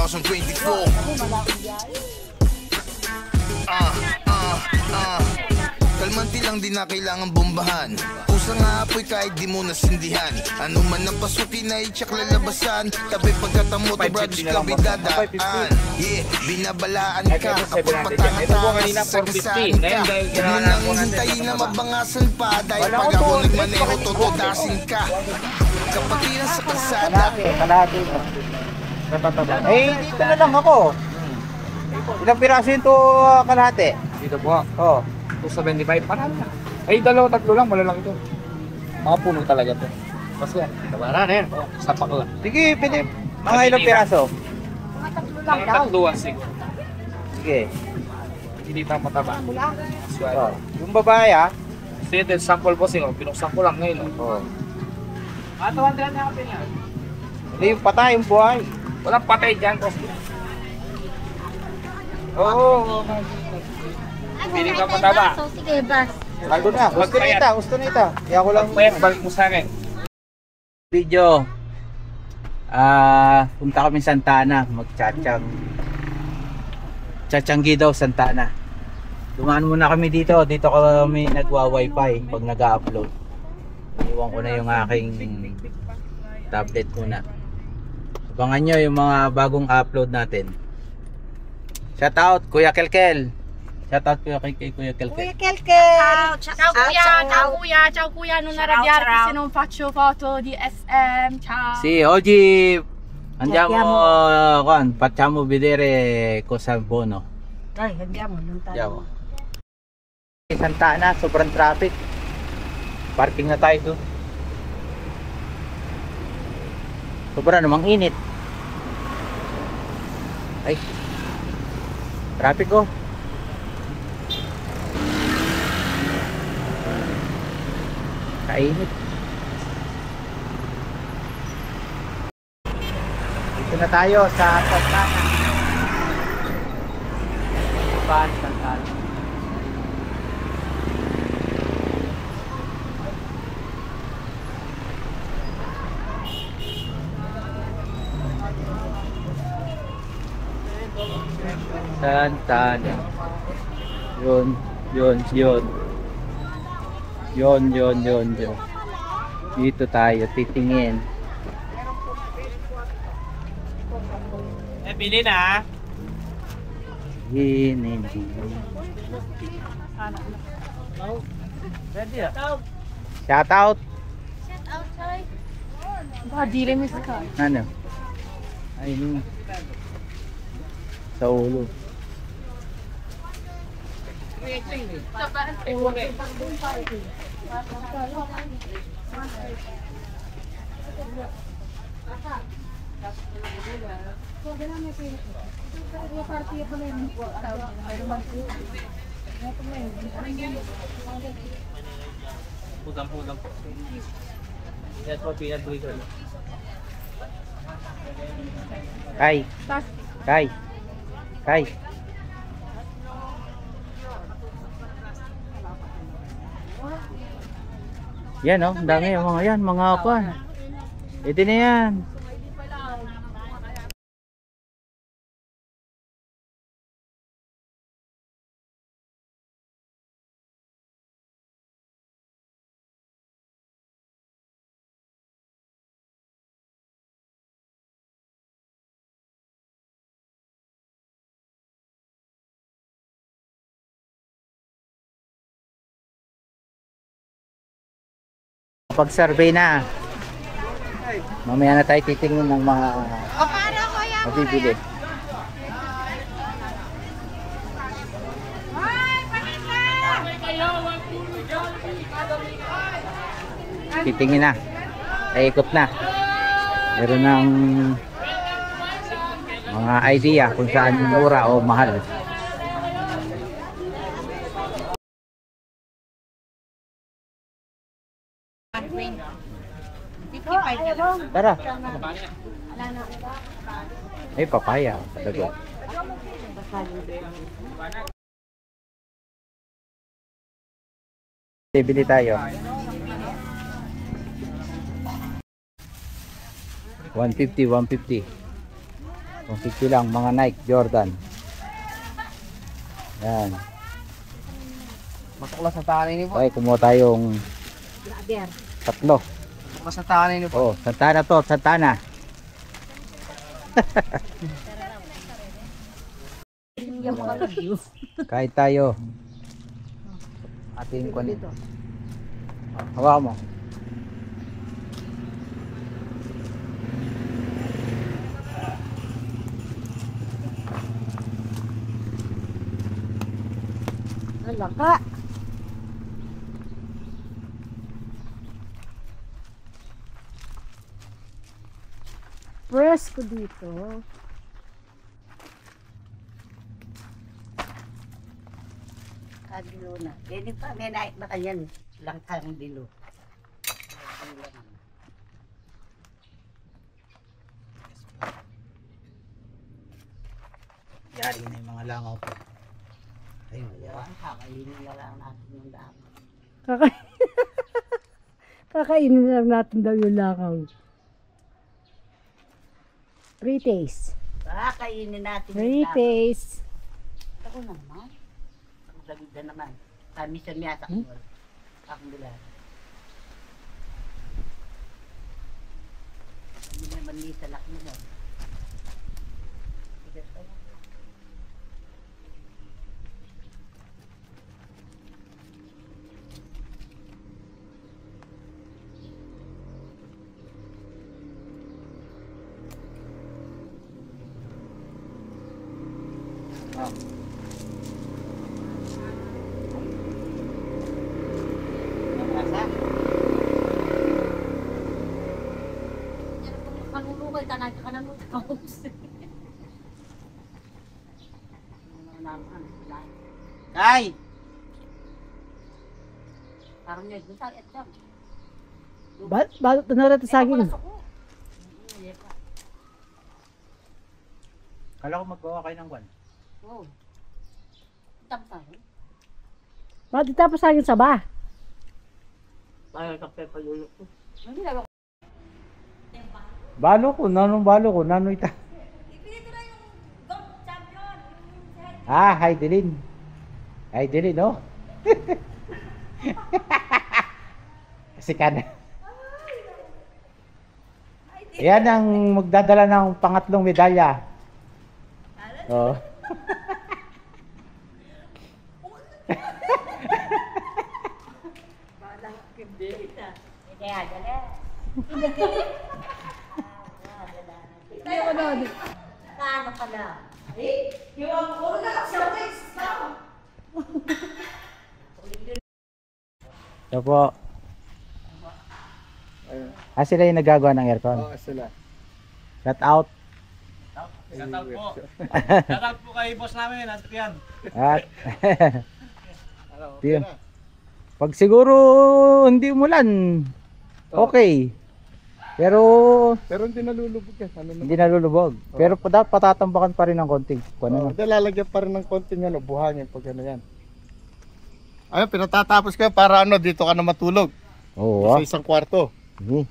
2024. Kalmanti lang din na kailangan bombahan. Pusa nga apoy kahit di mo nasindihan. Ano man ang pasukin na i-check lalabasan. Tabi pagkatamo to brothers club idadaan. Yeah, binabalaan ka kapag patanga-tanga sa sagasaan ka. Huwag mo nang hintayin na mabangasan pa. Dahil pag ako nagmaneho totodasin ka. Kapatiran sa kalsada. Kalahati. Eh, dito na lang ako. Ilang piraso yung to kalahati? Dito po. Oo. 275 parang na. Ay, dalawa, tatlo lang, malalaki ito. Mga puno talaga ito. Basta yan. Tabaran yan. Sapak lang. Sige, pili. Mga ilang piraso? Mga tatlo lang daw. Tatluan siguro. Sige. Hindi pa mataba. Oh. Yung babae ah. Kasi ito, sample po siguro. Pinuksan ko lang ngayon. Oo. Mga 200 na kapin yan. Hindi yung patay, yung buhay. Walang patay dyan. Oo. Pili ka mataba. So, sige, bas. Bago na. Gusto na ita. Gusto na ita. Kaya ko lang. Payat, balik mo sa akin. Video. Punta kami Santana. Magchatsang. Chatsanggi daw Santana. Dumaan muna kami dito. Dito kami nagwa-wifi pag nag-upload. Iwan ko na yung aking tablet muna. Abangan nyo yung mga bagong upload natin. Shout out Kuya Kelkel. Shout out kay Kuya Kelkel. Kuya Kelkel! Ciao kuya! Ciao kuya! Ciao kuya! Non arrabbiarti se non faccio foto di SM. Ciao! Sì, oggi andiamo facciamo vedere cosa buono. Dai, andiamo, lontano. Andiamo. Santa Ana, sobrang traffic. Parking na tayo doon. Sobrang namang init. Ay. Traffic oh. Kainit. Dito na tayo sa Santana. Santana. Santana. Yun. Dito tayo titingin. Bili na. Shout out. Ba, dire miss ka. Ano? Ay, sa ulo. Pudang-pudang po. Yan po, pinag-buhay. Kai. Yan oh, dami yung mga yan, mga kuan. Ito na yan. Pag-survey na. Mamaya na tayo titingin ng mga mabibili. Titingin na. Ikot na. Meron ng mga idea kung saan mura o mahal. Tara. Ay, papaya. Talaga. Bili tayo. 150. 150 lang, mga Nike, Jordan. Yan. Matuklas sa tanay ni po. Okay, kumuha tayong tatlo. Matuklas sa tanay ni po. Oh, Santana to, Santana. Kahit tayo. Ating kunin. Hawa mo. Laka. Press ko dito. Kadilo na. Pwede pa, may naik na kanyan. Lang kang dilo. Yari na yung mga langaw ko. Ayun, yan. Kakainin na lang natin yung dami. Kakainin na lang natin daw yung lakaw. Pre-taste. Kakainin natin yung dami. Pre-taste. Ako na naman. Ang dagod na naman. Kami sa miyasak mo. Akong bilang. Kami naman ni sa lak mo na. Kanulukay ka na kanulukay. Ay! Parang yun, gusto at jam. Balot na natin sa saging. Kala ko magbawa kayo ng kwan. Oo. Tampay. Bakit tapos saging sa ba? Ayaw sa pepalulo ko. Balo ko, nanong ita. Ah, hi Dilin. Hi Dilin, no? Kasi ka na. Yan ang magdadala ng pangatlong medalya. Oh. Kaya, dali. Hindi ako na. Kaano ka na? Ito po. Ah, sila yung nagagawa ng aircon. Oo, sila. Shout out. Shoutout po. Shoutout po kay boss namin, Adrian. At Ano, Tiyo. Pag siguro hindi umulan, okay. Pero Pero hindi nalulubog yan. Ano na? hindi nalulubog. Pero dapat patatambakan pa rin ng konting. Ano? Hindi, lalagyan pa rin ng konting ano, buhangin pag ano yan. Ayun, pinatatapos ka para ano, dito ka na matulog. Oo. Sa isang kwarto. Sige.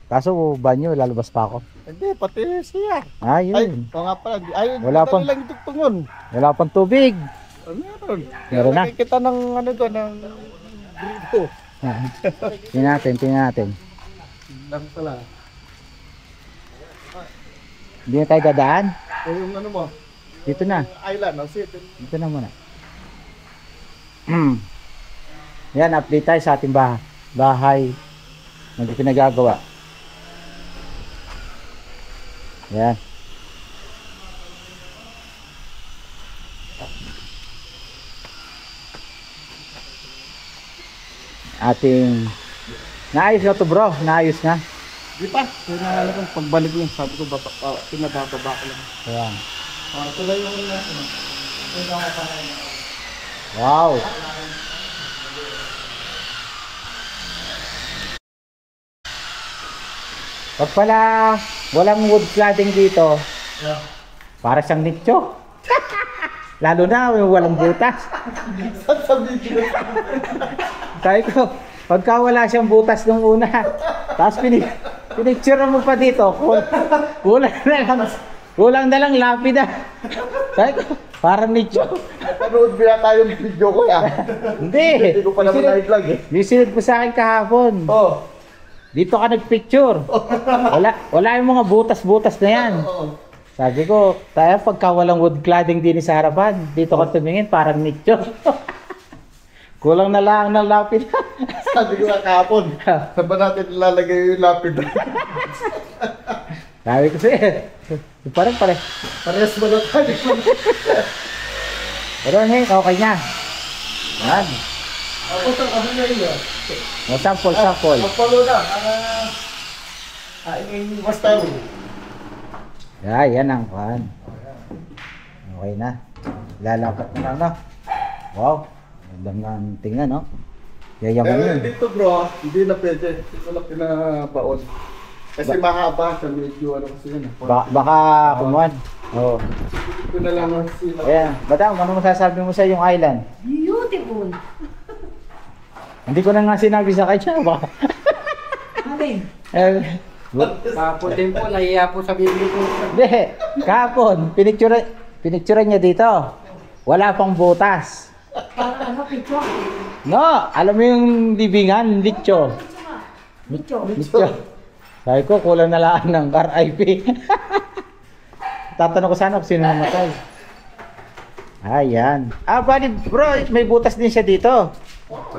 Kaso banyo, lalabas pa ako. Hindi, pati siya. Ah, Ay, yun. oo nga pala. Ayun, Wala madali pang- lang itugtungon. Wala pang tubig. Meron. Meron na. Nakikita ng ano doon, ng grito. Tingnan natin. Lang pala. Hindi na tayo dadaan. O yung ano mo, Dito na. island, no? Sit. Dito na muna. Yan, update tayo sa ating bahay. Hindi pinagagawa. Yan. Ating naayos na to bro, naayos na. Di pa. Kaya naalala ko, pagbalik ko yung sabi ko, pinabababa ko lang. Ayan. Ito lang yung ano. Wow. Pag pala walang wood cladding dito, para siyang nicho. Lalo na yung walang butas. Sabi ko, pagka wala siyang butas nung una, tapos pinicture mo pa dito, kulang na lang, Kulang na lang lapida. Sabi ko, parang nicho. Panood bila tayo ng video ko ya. Hindi. Hindi ko pa naman na-vlog eh. Yung sinod mo sa akin kahapon. Oo. Dito ka nagpicture. Wala yung mga butas-butas na yan. Sabi ko, tayo pagka walang wood cladding din sa harapan, dito ka tumingin, parang nicho. Kulang na lang ng lapid. Sabi ko nga kahapon, saan ba natin ilalagay yung lapid? Sabi ko siya, parang pare. Parehas ba na tayo? Pero okay na. Yan. Ako sa ano na yun? O, sample. Magpalo na. Basta yun. Yan ang kuhan. Okay na. Lalapat na lang, no? Wow. Magandang nga ang tingnan, no? Yayaman Pero yun. dito bro, hindi na pwede. Hindi ko na pinabaon. Kasi mahaba sa medyo ano kasi yun. Baka kumuhan. Oo. Dito na lang ang sila. Ayan. Madam, ano masasabi mo sa yung island? Beautiful. Hindi ko na nga sinabi sa kanya. Baka. Alin? Kahapon din po, nahiya po sa video ko. Hindi. Kahapon, pinicturan niya dito. Wala pang butas. Para ano, picture? No, alam mo yung libingan, litso. Picture. Litso. Sabi ko, kulang na lang ng RIP. Tatanong ko sana kung sino namatay. Ayan. Bali, bro, may butas din siya dito.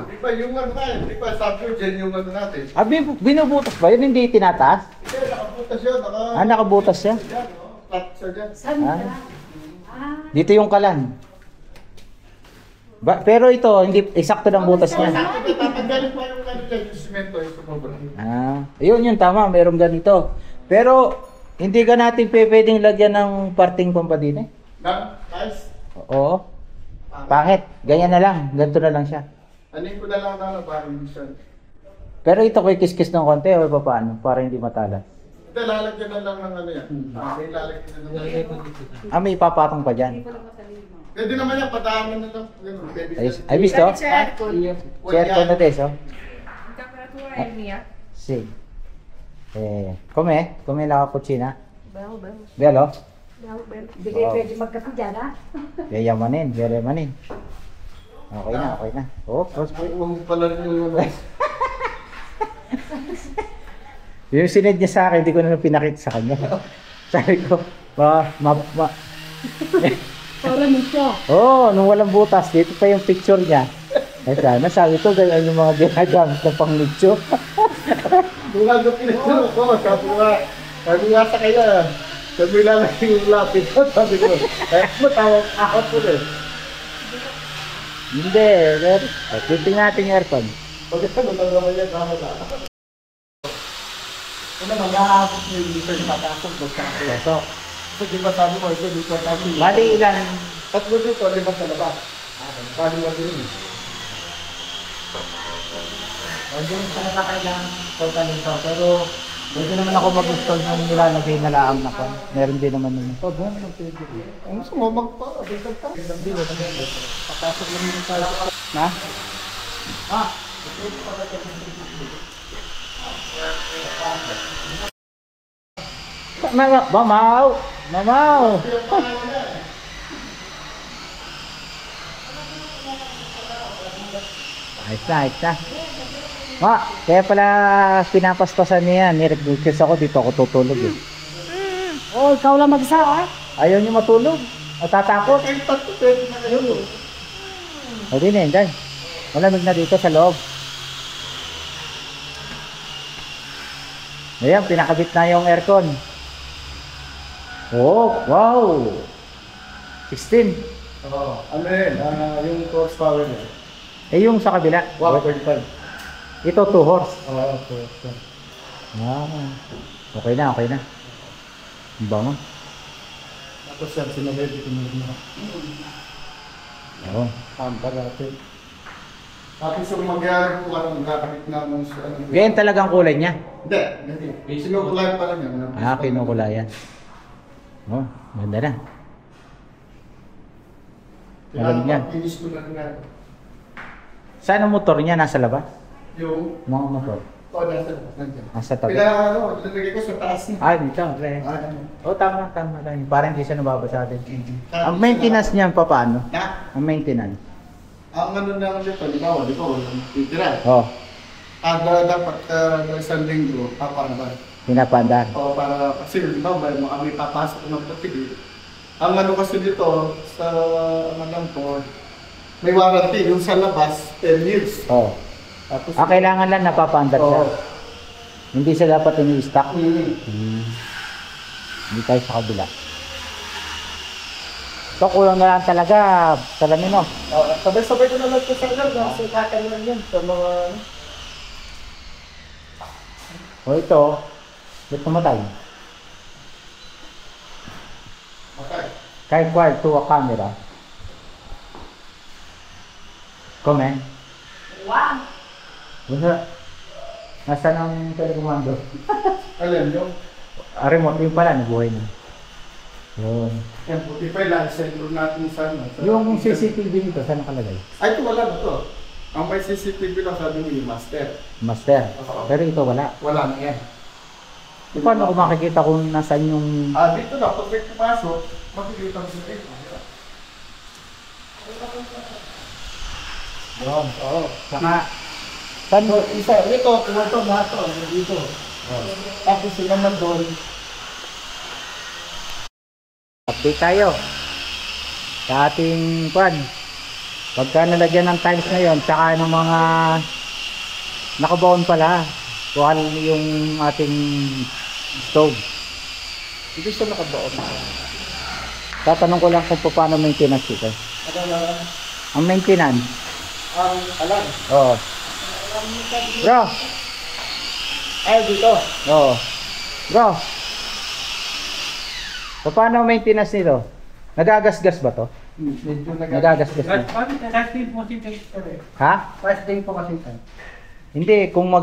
Di ba yung ano nga, di ba sabi ko dyan yung ano natin? Binubutas ba yun? Hindi tinataas? Hindi, nakabutas yun. Nakabutas siya. Yan, flat siya dyan. Dito yung kalan. Pero ito, hindi eksakto ng butas niya. Tatanggalin pa yung ano dyan, yung simento, yung sumobra. Yun tama, mayroong ganito. Pero, hindi ka natin pwedeng lagyan ng parting pampadine. Guys, Oo. Pangit. Ganyan na lang. Ganito na lang siya. anin ko na lang na para hindi siya. Pero ito ko kiskis ng konti o paano? Para hindi matalas. Hindi, lalagyan na lang ng ano yan. May lalagyan na lang. May papatong pa dyan. Pwede naman yan, patahaman na lang. Ganun, baby. Ay, visto? C'è Certo na adesso? temperatura è mia. Sì. Com'è? Com'è la cucina? Bello, bello. Bello? Hindi kayo pwede magkape dyan, ha? Yayamanin. Okay na. Oh, Huwag pala rin yung ano. yung sinend niya sa akin, hindi ko na pinakita sa kanya. Sabi ko, Para nito. nung walang butas, dito pa yung picture niya. Eh sana, sabi ko, ganyan yung mga ginagamit na pang nicho. Kung nga doon pinagduro ko, sabi nga sa kanya, sabi lalagay yung lapid. Sabi ko, kaya matawag akot ko din. Hindi, titingnan natin yung aircon. Pag ano naman yan, tama na. Kung naman, nakakapot niyo yung liter na patasok doon sa akin. So, So, di ba sabi mo, ito dito tayo. bali ilan? Tatlo dito, lima sa labas. Bali wag din. Hindi ko na kailangan total nito, pero pwede naman ako mag-install ng nilalagay na laam na ko. Meron din naman nun. Oh, doon lang pwede. Ang gusto mo magpa-abigag ka? Papasok lang yung tayo. Na? Mamaw! Ayos na. Kaya pala pinapaspasan niya. Nire-request ako, dito ako tutulog eh. Oh, ikaw lang mag-isa, ha? Ayaw niyo matulog? O tatakot? Ay, tatlo pwede na kayo. O din eh, dahil. Malamig na dito sa loob. Ayan, pinakabit na yung aircon. Oh, wow! 16. Ano yun? Yung horsepower niya. Yung sa kabila. 1.5. Ito 2 horse. Okay. Okay na. Ang bango. Tapos yan, sinabay dito mo. Oo. Tampa natin. Tapos yung magyari po, magkakabit na ng Ganyan talagang kulay niya. Hindi. Sinukulay pa lang yan. Kinukulayan. Oh, ganda na. Magaling yan. Finish ko lang nga. Saan ang motor niya? Nasa labas? Yung Mga motor. Oo, nandiyan. Nasa tabi. Nilagay ko sa taas niya. Ah, dito. Okay. Oh, tama lang. Parang hindi siya nababasa din. Ang maintenance niyan pa paano? Na? Ang maintenance. Ang ano na dito, di ba, walang titira. Oh, Dapat isang linggo, papaandar. pinapandar. O para, kasi di ba, may papasok ng patigil. Ang ano kasi dito, sa ano lang po, may warranty, yung sa labas, 10 years. Oh. Tapos, Kailangan lang napapandar siya. Oo. Hindi siya dapat ini-stock. Mm. Hindi tayo sa kabila. So, kulang na lang talaga. Salamin mo. Sabay-sabay ko na lang ito sa alam, kasi kakan lang yan sa mga... O ito, ba't namatay? Okay. Kay wired to a camera. Comment. Wow. Basta, nasaan ang telekomando? Alam nyo, Remote yung pala, nabuhay na. Yun. yan puti pa lang, sentro natin sa ano. Yung CCTV nito, saan nakalagay? Ay, ito wala na to. Ang may CCTV lang sabi mo yung master. Master. Pero ito wala. Wala na yan. E, paano ko makikita kung nasaan yung... Dito na, pag may pumasok, makikita mo sa ito. Yun. Oo. Saka, saan mo? Isa, ito, kung ito, lahat to, dito. Tapos sila naman doon. Update tayo. Sa ating kwan. Pagka nalagyan ng tiles ngayon, tsaka ng mga nakabaon pala. Kuhan yung ating stove. Hindi siya nakabaon. Tatanong ko lang kung paano maintenance ito. Ano na, Ang maintenance. ang alam. Oo. Bro. Ay, dito. Oo. Bro. Paano ang maintenance nito? Nagagasgas ba to? Medyo Nagagasgas na. Testing po si Tester. Ha? Testing po kasi. Hindi, kung mag